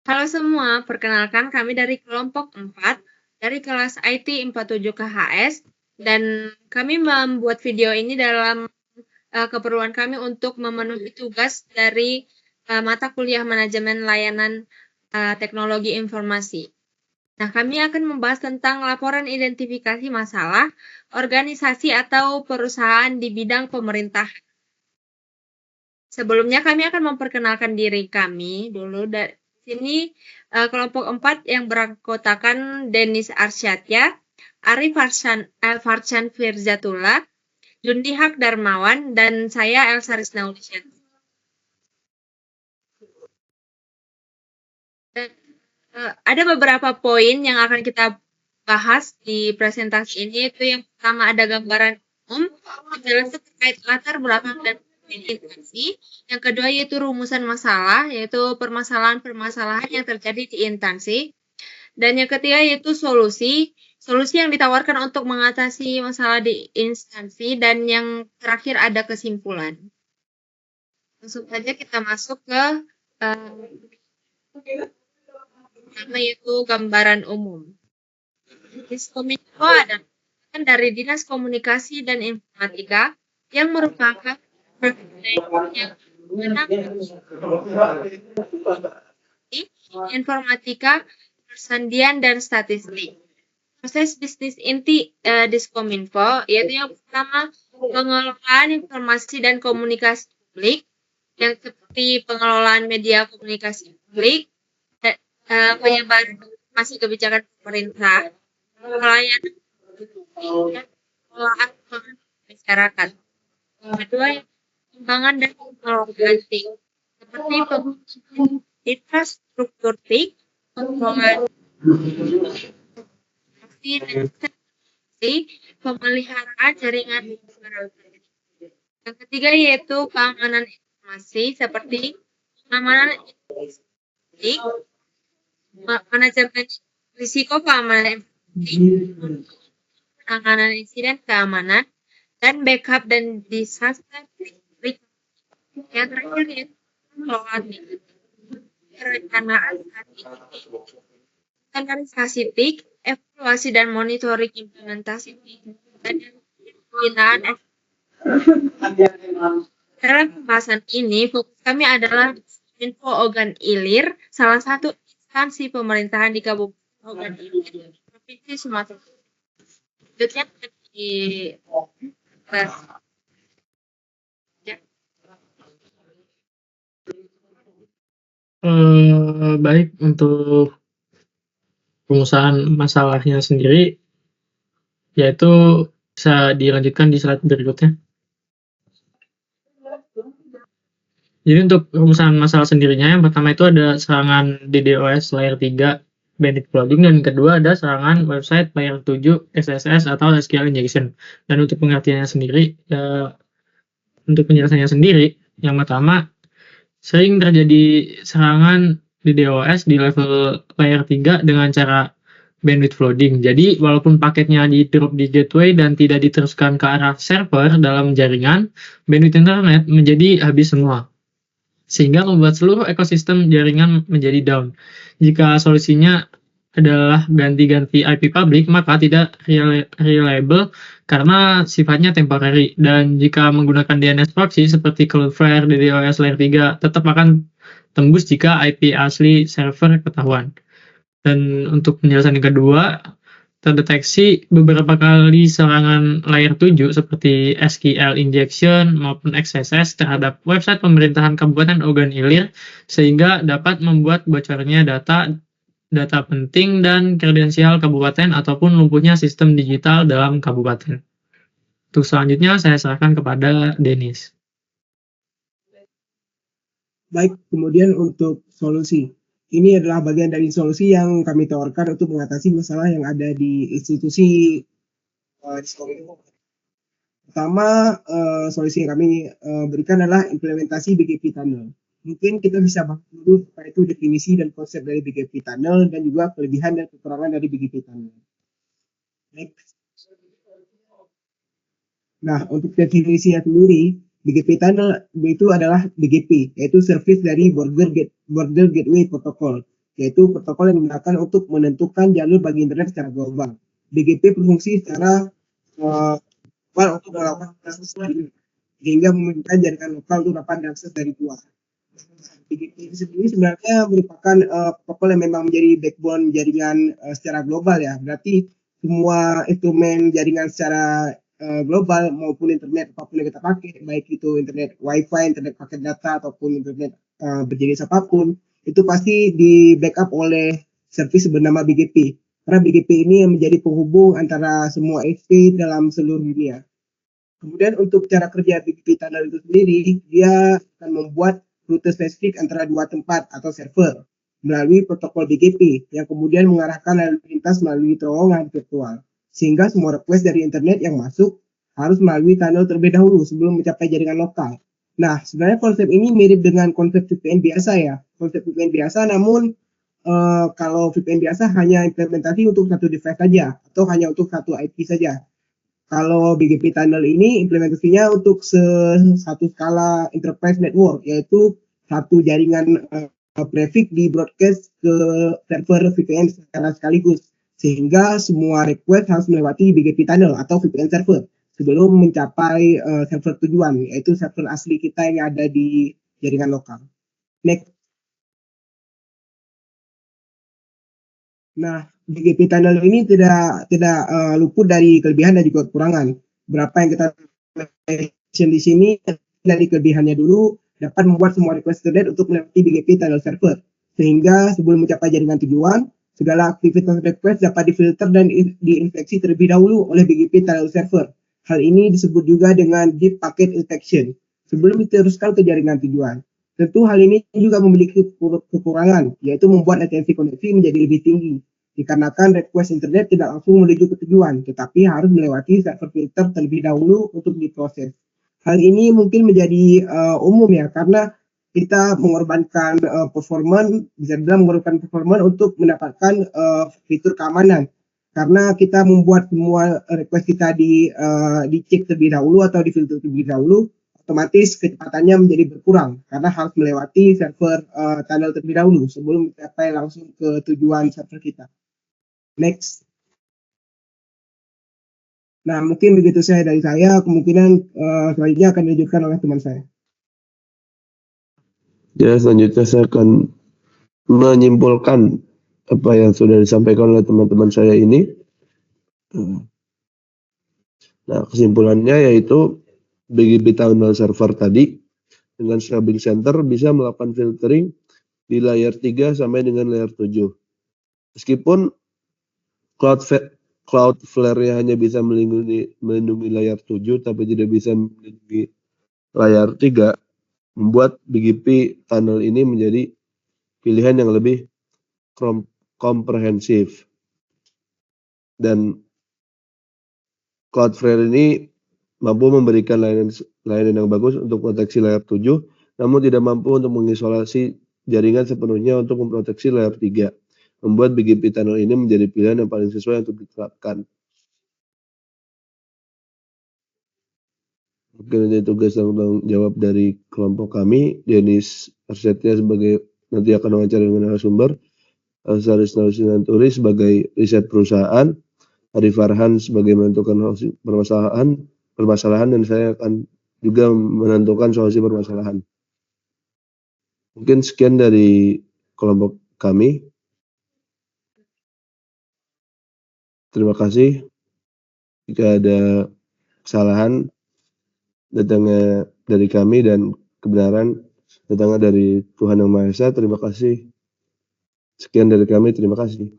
Halo semua, perkenalkan kami dari kelompok 4 dari kelas IT 47 KHS dan kami membuat video ini dalam keperluan kami untuk memenuhi tugas dari mata kuliah manajemen layanan teknologi informasi. Nah, kami akan membahas tentang laporan identifikasi masalah organisasi atau perusahaan di bidang pemerintah. Sebelumnya kami akan memperkenalkan diri kami dulu. Dari sini kelompok 4 yang beranggotakan Denis Arsyadya, Arif Farcan Firzatullah, Jundihak Darmawan, dan saya Elsa Risnaulisyan. Ada beberapa poin yang akan kita bahas di presentasi ini. Itu yang pertama ada gambaran umum, penjelasan terkait latar belakang dan instansi. Yang kedua yaitu rumusan masalah, yaitu permasalahan-permasalahan yang terjadi di instansi. Dan yang ketiga yaitu solusi yang ditawarkan untuk mengatasi masalah di instansi. Dan yang terakhir ada kesimpulan. Langsung saja kita masuk ke pertama yaitu gambaran umum. Diskominfo adalah dari Dinas Komunikasi dan Informatika yang merupakan yang informatika, persandian, dan statistik. Proses bisnis inti Diskominfo yaitu yang pertama pengelolaan informasi dan komunikasi publik yang seperti pengelolaan media komunikasi publik, penyebaran informasi kebijakan pemerintah, pelayanan dan pengelolaan masyarakat. Kedua, pengembangan dan pengelolaan TIK, seperti pembangunan infrastruktur TIK, pengelolaan pemeliharaan jaringan. Yang ketiga yaitu keamanan informasi seperti pengamanan informasi, manajemen risiko keamanan informasi, penanganan insiden keamanan, dan backup dan disaster recovery. Yang terakhir yaitu pengelolaan perencanaan standarisasi TIK, evaluasi dan monitoring implementasi TIK, dan pembinaan. Dalam pembahasan ini, fokus kami adalah Info Ogan Ilir, salah satu instansi pemerintahan di Kabupaten Ogan Ilir, Provinsi Sumatera. Selanjutnya di baik, untuk rumusan masalahnya sendiri, yaitu bisa dilanjutkan di slide berikutnya. Jadi untuk rumusan masalah sendirinya, yang pertama itu ada serangan DDoS layer 3 bandit flooding, dan kedua ada serangan website layer 7 SSS atau SQL injection. Dan untuk pengertiannya sendiri, untuk penjelasannya sendiri, yang pertama sering terjadi serangan DDoS di level layer 3 dengan cara bandwidth flooding. Jadi walaupun paketnya di drop di gateway dan tidak diteruskan ke arah server dalam jaringan, bandwidth internet menjadi habis semua, sehingga membuat seluruh ekosistem jaringan menjadi down. Jika solusinya adalah ganti-ganti IP public, maka tidak reliable karena sifatnya temporary. Dan jika menggunakan DNS proxy seperti Cloudflare, DDoS layer 3 tetap akan tembus jika IP asli server ketahuan. Dan untuk penjelasan yang kedua, terdeteksi beberapa kali serangan layer 7 seperti SQL injection maupun XSS terhadap website pemerintahan Kabupaten Ogan Ilir, sehingga dapat membuat bocornya data penting dan kredensial kabupaten ataupun lumpuhnya sistem digital dalam kabupaten. Untuk selanjutnya saya serahkan kepada Denis. Baik, kemudian untuk solusi. Ini adalah bagian dari solusi yang kami tawarkan untuk mengatasi masalah yang ada di institusi Diskominfo. Pertama, solusi yang kami berikan adalah implementasi BGP Tunnel. Mungkin kita bisa bahas dulu apa itu definisi dan konsep dari BGP Tunnel dan juga kelebihan dan kekurangan dari BGP Tunnel. Next. Nah, untuk definisinya sendiri, BGP Tunnel itu adalah BGP, yaitu service dari Border Gateway Protocol. yaitu protokol yang digunakan untuk menentukan jalur bagi internet secara global. BGP berfungsi secara global untuk melakukan akses sehingga memungkinkan jaringan lokal untuk dapat diakses dari luar. BGP sendiri sebenarnya merupakan protokol yang memang menjadi backbone jaringan secara global ya. Berarti semua instrumen jaringan secara global maupun internet apapun yang kita pakai, baik itu internet wifi, internet paket data ataupun internet berjenis apapun, itu pasti di backup oleh service bernama BGP. Karena BGP ini yang menjadi penghubung antara semua SP dalam seluruh dunia. Kemudian untuk cara kerja BGP tunnel itu sendiri, dia akan membuat rute spesifik antara dua tempat atau server melalui protokol BGP yang kemudian mengarahkan lalu lintas melalui terowongan virtual. Sehingga semua request dari internet yang masuk harus melalui tunnel terlebih dahulu sebelum mencapai jaringan lokal. Nah, sebenarnya konsep ini mirip dengan konsep VPN biasa ya. Konsep VPN biasa namun kalau VPN biasa hanya implementasi untuk satu device saja atau hanya untuk satu IP saja. Kalau BGP tunnel ini implementasinya untuk satu skala enterprise network, yaitu satu jaringan prefix di broadcast ke server VPN secara sekaligus, sehingga semua request harus melewati BGP tunnel atau VPN server sebelum mencapai server tujuan, yaitu server asli kita yang ada di jaringan lokal. Next. Nah, BGP tunnel ini tidak luput dari kelebihan dan juga kekurangan. Berapa yang kita mention di sini dari kelebihannya dulu dapat membuat semua request internet untuk melewati BGP tunnel server, sehingga sebelum mencapai jaringan tujuan, segala aktivitas request dapat difilter dan diinfeksi terlebih dahulu oleh BGP tunnel server. Hal ini disebut juga dengan deep packet inspection sebelum diteruskan ke jaringan tujuan. Tentu hal ini juga memiliki kekurangan, yaitu membuat latensi koneksi menjadi lebih tinggi, dikarenakan request internet tidak langsung menuju ke tujuan, tetapi harus melewati server filter terlebih dahulu untuk diproses. Hal ini mungkin menjadi umum ya, karena kita mengorbankan performance, bisa dibilang mengorbankan performance untuk mendapatkan fitur keamanan. Karena kita membuat semua request kita dicek terlebih dahulu atau difilter terlebih dahulu, otomatis kecepatannya menjadi berkurang karena harus melewati server tunnel terlebih dahulu sebelum mencapai langsung ke tujuan server kita. Next. Nah, mungkin begitu saya dari saya. Kemungkinan selanjutnya akan dilanjutkan oleh teman saya. Ya, selanjutnya saya akan menyimpulkan apa yang sudah disampaikan oleh teman-teman saya ini. Nah, kesimpulannya yaitu BGP tunnel server tadi dengan scrubbing center bisa melakukan filtering di layer 3 sampai dengan layer 7. Meskipun Cloudflare-nya hanya bisa melindungi layer 7 tapi tidak bisa melindungi layer 3, membuat BGP tunnel ini menjadi pilihan yang lebih komprehensif. Dan Cloudflare ini mampu memberikan layanan yang bagus untuk proteksi layer 7, namun tidak mampu untuk mengisolasi jaringan sepenuhnya untuk memproteksi layer 3. Membuat BGP tunnel ini menjadi pilihan yang paling sesuai untuk diterapkan. Mungkin ini tugas tanggung jawab dari kelompok kami. Denis Arsetia sebagai nanti akan wawancara dengan narasumber, Saris Nausinaanturi sebagai riset perusahaan, Ari Farhan sebagai menentukan permasalahan dan saya akan juga menentukan solusi permasalahan. Mungkin sekian dari kelompok kami. Terima kasih. Jika ada kesalahan datangnya dari kami dan kebenaran datangnya dari Tuhan Yang Maha Esa. Terima kasih. Sekian dari kami. Terima kasih.